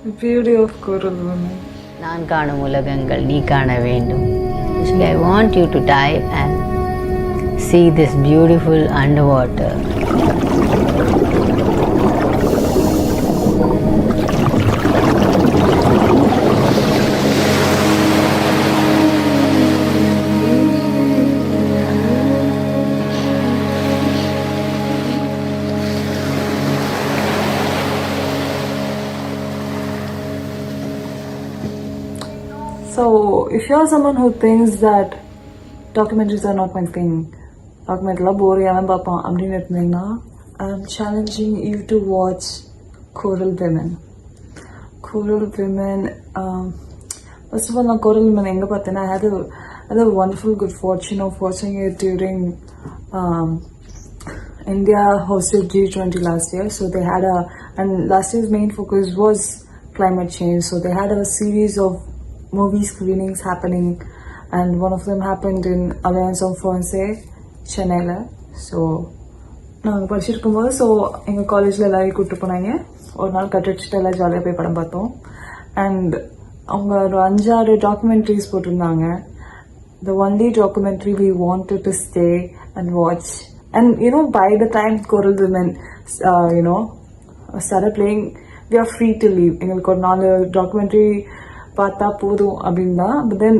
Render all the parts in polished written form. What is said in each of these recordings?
The beauty of coral women. நான் காணும் உலகங்கள் நீ காண வேண்டும். Actually, I want you to dive and see this beautiful underwater. So, if you're someone who thinks that documentaries are not my thing, documentary boring, I'm challenging you to watch Coral Women. Coral Women, first of all, Coral Women, I had a wonderful good fortune of watching it during India hosted G20 last year. So they had and last year's main focus was climate change. So they had a series of movie screenings happening, and one of them happened in Alliance of Francais, Chennai. So நாங்கள் படிச்சிருக்கும் போது so எங்கள் காலேஜில் எல்லாரையும் கூப்பிட்டு போனாங்க. ஒரு நாள் கட்டடிச்சுட்டு எல்லாம் ஜாலியாக போய் படம் பார்த்தோம். அண்ட் அவங்க ஒரு 5-6 டாக்குமெண்ட்ரிஸ் போட்டிருந்தாங்க. The only documentary we wanted to stay and watch, and by the time Coral Women started playing, we are free to leave. எங்களுக்கு ஒரு 4 டாக்குமெண்ட்ரி பார்த்தா போதும் அப்படின்னா. But then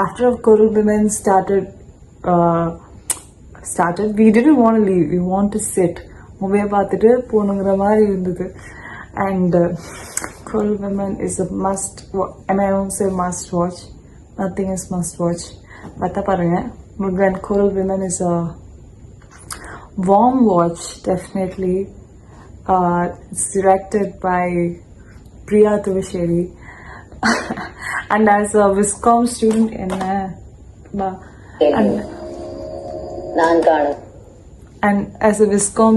after Coral Women started, we didn't want to leave. We want to sit. மூவியை பார்த்துட்டு போகணுங்கிற மாதிரி இருந்தது. And Coral Women is a must. I won't say must watch. Nothing is must watch. பார்த்தா பாருங்க. But when Coral Women is a warm watch, definitely. It's directed by Priya Thuvassery. And as a Viscom student and as a Viscom,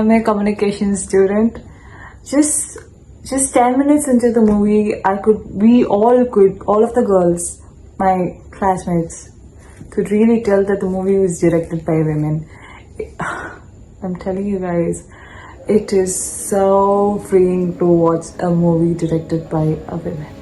MA communication student, just 10 minutes into the movie, all of the girls, my classmates, could really tell that the movie was directed by women. I'm telling you guys, it is so freeing to watch a movie directed by a woman.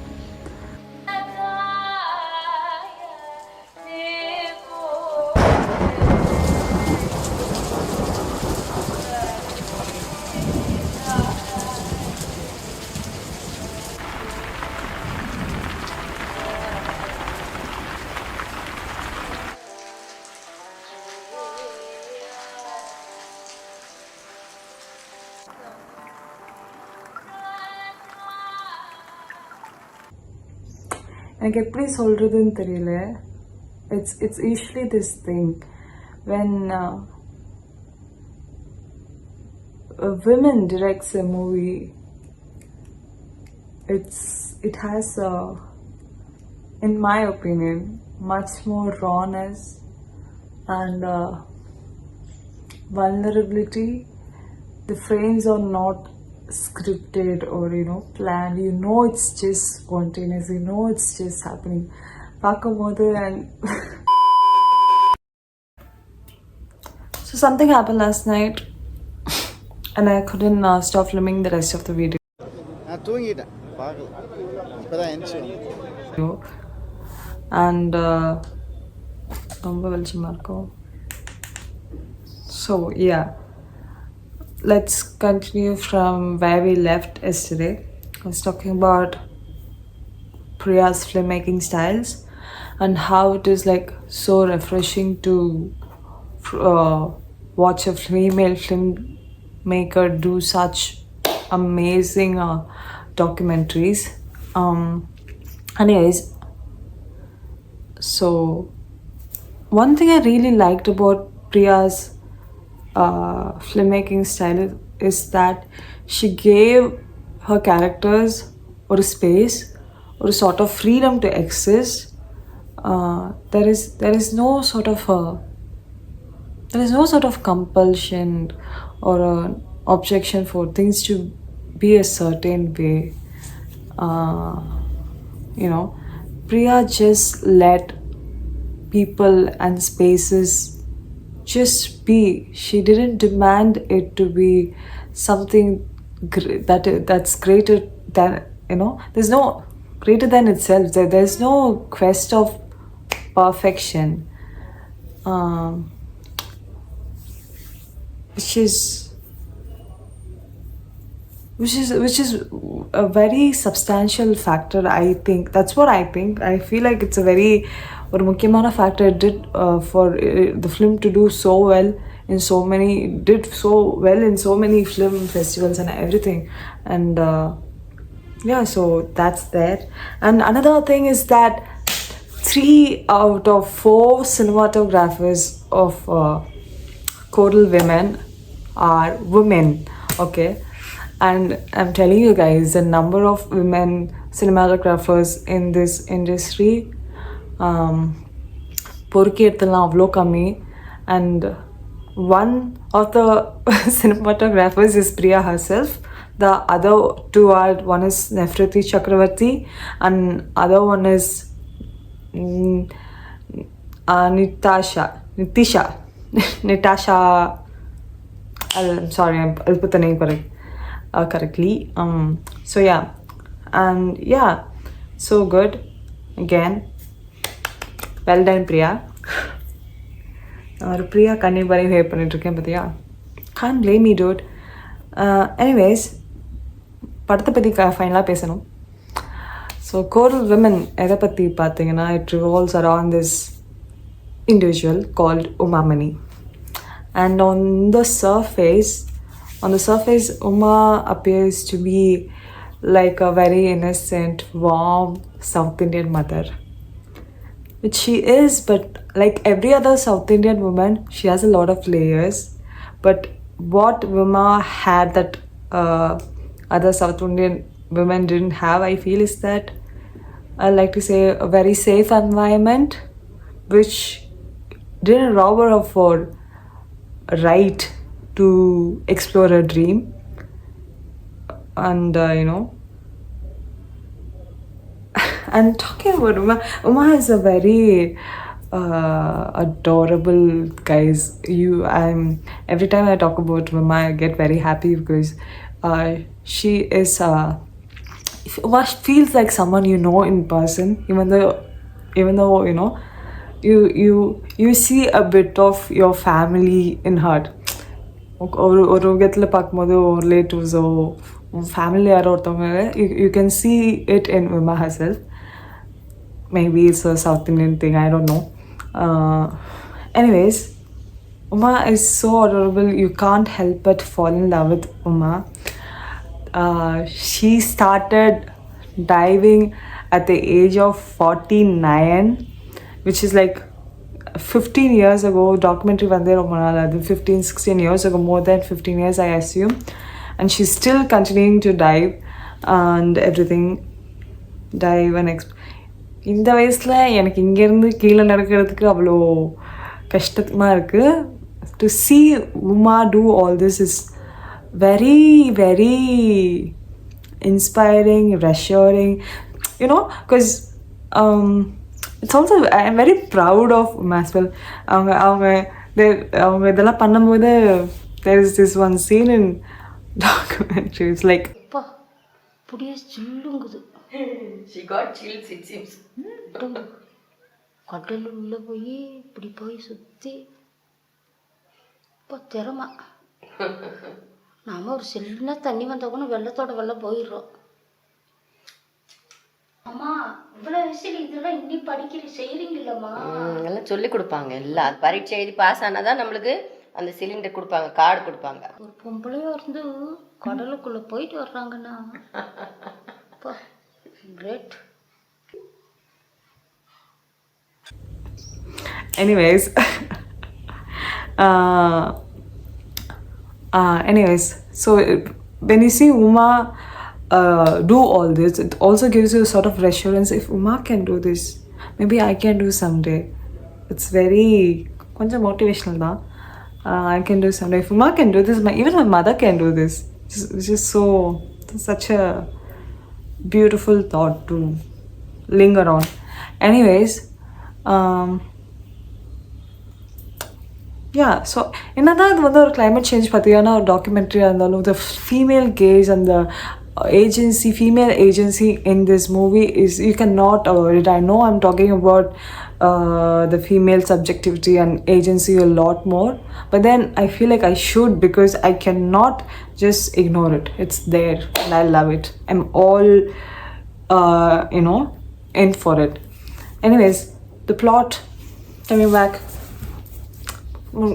எனக்கு எப்படி சொல்கிறதுன்னு தெரியல. It's usually this thing when a woman directs a movie, it has in my opinion much more rawness and vulnerability. The frames are not scripted or planned. It's just spontaneous. It's just happening. Pakamode and so something happened last night and I couldn't stop filming the rest of the video. And so yeah, let's continue from where we left yesterday. I was talking about Priya's filmmaking styles and how it is like so refreshing to watch a female filmmaker do such amazing documentaries. Anyways, so one thing I really liked about Priya's filmmaking style is that she gave her characters or a space or a sort of freedom to exist. There is no sort of compulsion or an objection for things to be a certain way. Priya just let people and spaces just be. She didn't demand it to be something that's greater than, there's no greater than itself. There's no quest of perfection, which is a very substantial factor. I think that's what I think. I feel like it's a very ஒரு முக்கியமான factor it did for the film to do so well in so many film festivals and everything. And yeah, so that's there. And another thing is that 3 out of 4 cinematographers of Coral Women are women, okay? And I'm telling you guys, the number of women cinematographers in this industry, பொறுக்கி எடுத்துலாம் அவ்வளோ கம்மி. And one of the cinematographers is Priya herself. The other 2 are, one is Nefriti Chakravarti and other one is Nitisha. I'm sorry, I'll put the name correctly. So yeah, and yeah, so good. Again, well done, Priya. Priya kanni bari help பண்ணிட்டுருக்கேன் பார்த்தியா. Can't blame me, dude. Anyways, படத்தை பற்றி ஃபைனலாக பேசணும். So Coral Women எதை பற்றி பார்த்தீங்கன்னா, it revolves around this individual called Umamani. And on the surface, Uma appears to be like a very innocent, warm South Indian mother, which she is. But like every other South Indian woman, she has a lot of layers. But what Uma had that other South Indian women didn't have, I feel, is that, I like to say, a very safe environment, which didn't rob her of her right to explore her dream. And and talking about Uma is a very adorable, guys. Every time I talk about Uma, I get very happy because she is Uma feels like someone you know in person, even though you see a bit of your family in her. ஒரு விதத்தில் பார்க்கும்போது ரிலேட்டிவ்ஸோ family யாரோ ஒருத்தவங்க, you can see it in Uma herself. Maybe it's a South Indian thing, I don't know. Anyways, Uma is so adorable. You can't help but fall in love with Uma. She started diving at the age of 49, which is like 15 years ago. Documentary vande romba naal adu, 15-16 years ago, more than 15 years I assume. And she's still continuing to dive and everything. Dive and இந்த வயசில் எனக்கு இங்கேருந்து கீழே நடக்கிறதுக்கு அவ்வளோ கஷ்டமாக இருக்குது. To see Uma do all this is very, very inspiring, reassuring, because it's also, I'm very proud of Uma as well. அவங்க இதெல்லாம் பண்ணும்போது there is this one scene in documentary, it's like புடியே சில்லுங்குது. She got chills, it seems. கடல் உள்ள போய் இப்படி போய் சுற்றி இப்போ திறமை. நாம ஒரு சின்ன தண்ணி வந்தால் கூட வெள்ளத்தோட வெள்ளம் போயிடுறோம். அம்மா இவ்வளோ வயசுல இதெல்லாம் இன்னி செய்கிறீங்களம்மா? எல்லாம் சொல்லி கொடுப்பாங்க. எல்லாம் பரீட்சை எழுதி பாஸ் ஆனால் தான் நம்மளுக்கு அந்த சிலிண்டர் கொடுப்பாங்க, கார்டு கொடுப்பாங்க. ஒரு பொம்பளையா இருந்து கடலுக்குள்ளே போயிட்டு வர்றாங்கன்னா great. Anyways, so when you see Uma do all this, it also gives you a sort of reassurance. If Uma can do this, maybe I can do someday. It's very konja motivational da. I can do someday. If Uma can do this, even my mother can do this. It's just such a beautiful thought to linger on. Anyways, yeah, so என்னதான் இது வந்து ஒரு climate change பற்றியான ஒரு டாக்குமெண்ட்ரியாக இருந்தாலும் the female gaze and the agency, female agency in this movie is, you cannot avoid it. I know I'm talking about the female subjectivity and agency a lot more, but then I feel like I should, because I cannot just ignore it. It's there and I love it. I'm all in for it. Anyways, the plot, coming back,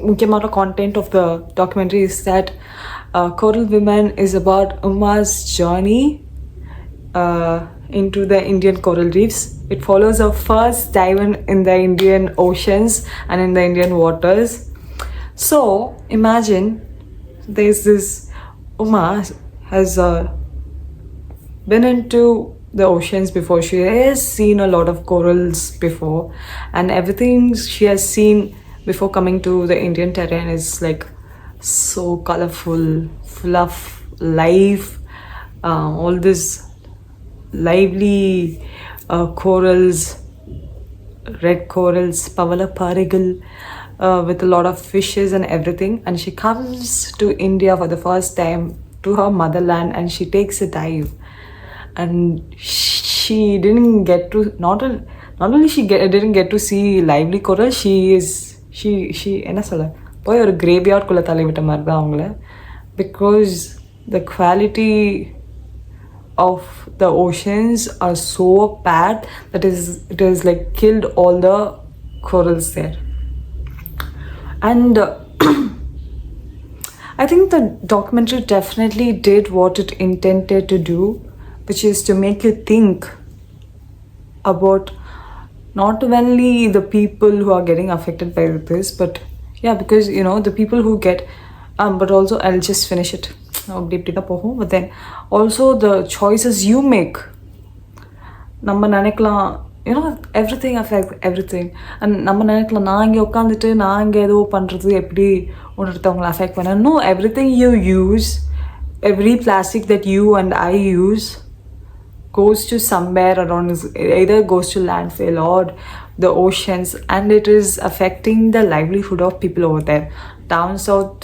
mukhiyamaana content of the documentary is that Coral Women is about Uma's journey into the Indian coral reefs. It follows her first dive in the Indian oceans and in the Indian waters. So imagine there's this Uma has been into the oceans before. She has seen a lot of corals before, and everything she has seen before coming to the Indian terrain is like so colorful, full of life, all this lively corals, red corals, pavala parigal, with a lot of fishes and everything. And she comes to India for the first time, to her motherland, and she takes a dive. And she didn't get to, not only didn't get to see lively coral, she என்ன சொல்ல, போய் ஒரு graveyard குள்ள தள்ளி விட்ட மாதிரி தான் அவங்கள, because the quality of the oceans are so bad that it is like killed all the corals there. And I think the documentary definitely did what it intended to do, which is to make you think about not only the people who are getting affected by this, but yeah, because the people who get but also I'll just finish it, but then also the choices you make. நம்ம நினைக்கலாம், everything affects everything, and நம்ம நினைக்கலாம் நான் இங்கே உட்காந்துட்டு நான் இங்கே ஏதோ பண்ணுறது எப்படி ஒருத்தவங்களை அஃபெக்ட் பண்ண. No, everything you use, every plastic that you and I use goes to somewhere around, either goes to landfill or the oceans, and it is affecting the livelihood of people over there. Down south,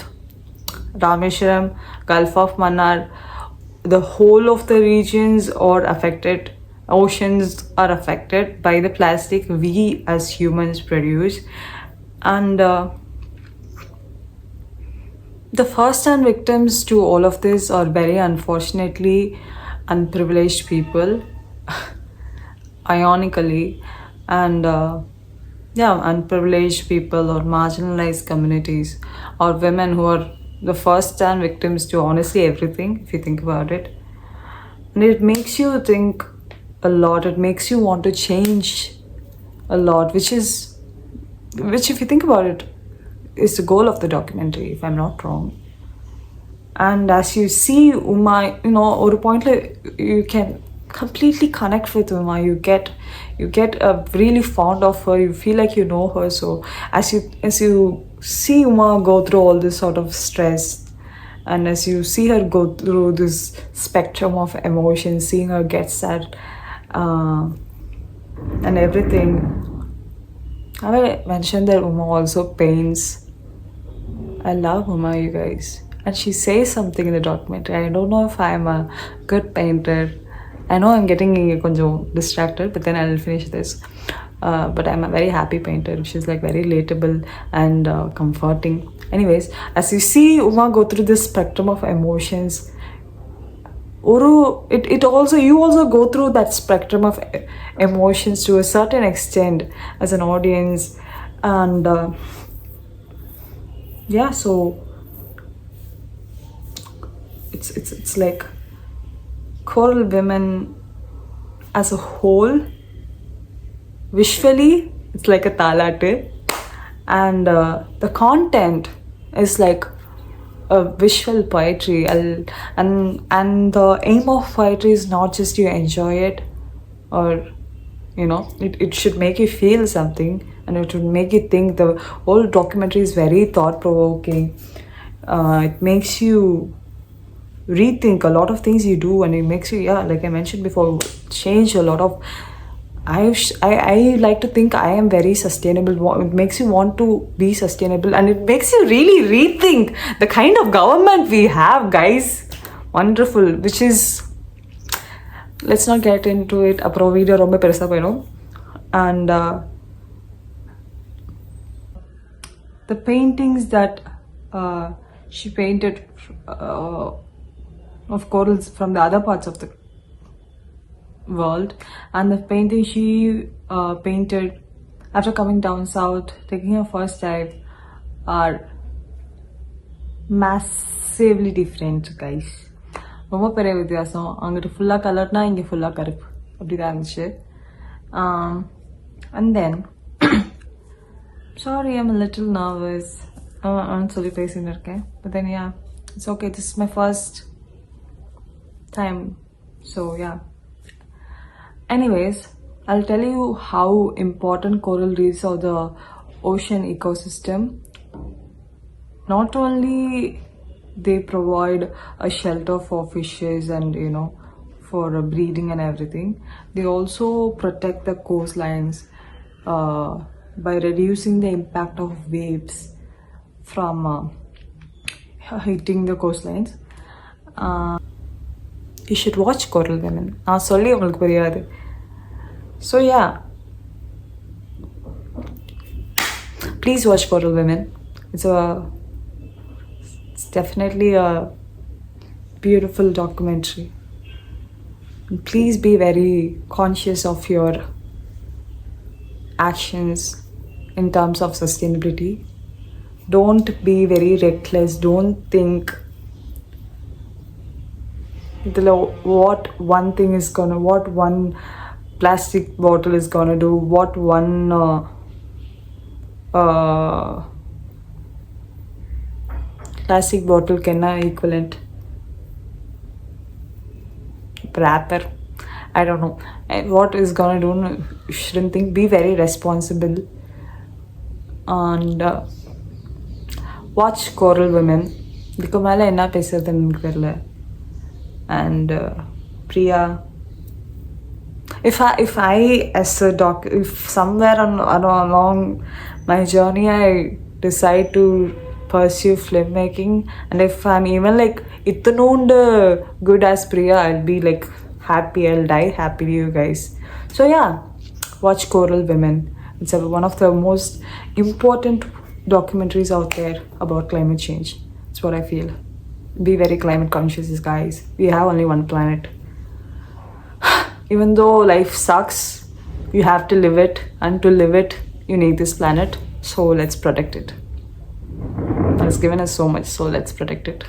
Rameshwaram, Gulf of Mannar, the whole of the regions are affected. Oceans are affected by the plastic we as humans produce. And the first-hand victims to all of this are very unfortunately unprivileged people, ironically, and unprivileged people or marginalized communities, or women who are the first-hand victims to honestly everything, if you think about it. And it makes you think a lot. It makes you want to change a lot, which if you think about it is the goal of the documentary, if I'm not wrong. And as you see Uma, or a point like you can completely connect with Uma. You get really fond of her. You feel like you know her. So as you see Uma go through all this sort of stress, and as you see her go through this spectrum of emotions, seeing her get sad and everything. I mentioned that Uma also paints. I love Uma, you guys. And she says something in the documentary. I don't know if I'm a good painter. I know I'm getting distracted, but then I'll finish this. But I'm a very happy painter. She's like very relatable and comforting. Anyways, as you see Uma go through this spectrum of emotions, you also go through that spectrum of emotions to a certain extent as an audience. And so it's like Coral Women as a whole, visually it's like a talate, and the content is like a visual poetry. And the aim of poetry is not just you enjoy it, or it should make you feel something, and it would make you think. The whole documentary is very thought-provoking. It makes you rethink a lot of things you do, and it makes you, like I mentioned before, change a lot of I like to think I am very sustainable. It makes you want to be sustainable, and it makes you really rethink the kind of government we have, guys. Wonderful. Which is, let's not get into it. Apro video romba persa poidum. And the paintings that she painted of corals from the other parts of the world, and the painting she painted after coming down south, taking her first dive, are massively different, guys. ரொம்ப பெரிய வித்தியாசம். அங்கிட்டு ஃபுல்லாக கலர்னா இங்கே ஃபுல்லாக கருப்பு, அப்படி தான் இருந்துச்சு. And then sorry, I'm a little nervous. I'm சொல்லி பேசின்னு இருக்கேன். But then yeah, it's okay. This is my first time, so yeah. Anyways, I'll tell you how important coral reefs are the ocean ecosystem. Not only they provide a shelter for fishes and for breeding and everything, they also protect the coastlines by reducing the impact of waves from hitting the coastlines. You should watch Coral Women. Solli ungalku periyadu. So yeah, please watch Coral Women. It's definitely a beautiful documentary. And please be very conscious of your actions in terms of sustainability. Don't be very reckless. Don't think what one thing is gonna, what one plastic bottle is gonna do, what one plastic bottle can equivalent wrapper, I don't know, and what is gonna do. You shouldn't think. Be very responsible and watch Coral Women. இதுக்கு மேலே என்ன பேசுறதுன்னு எனக்கு தெரியல. And Priya, if somewhere along my journey I decide to pursue filmmaking, and if I'm even like ithanund good as Priya, I'll be like happy. I'll die happy, you guys. So yeah, watch Coral Women. It's one of the most important documentaries out there about climate change. That's what I feel. Be very climate conscious, guys. We have only one planet. Even though life sucks, you have to live it, and to live it you need this planet, so let's protect it. It's given us so much, so let's protect it.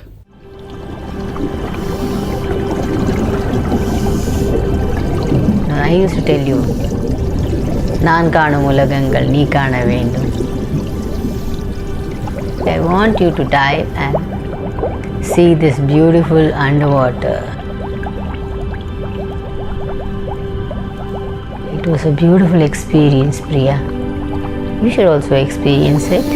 I used to tell you, நான் காணும் உலகங்கள் நீ காண வேண்டும். I want you to dive and see this beautiful underwater. It was a beautiful experience, Priya. You should also experience it.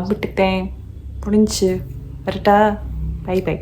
விட்டுட்டேன், முடிஞ்சு வரட்டா, by by.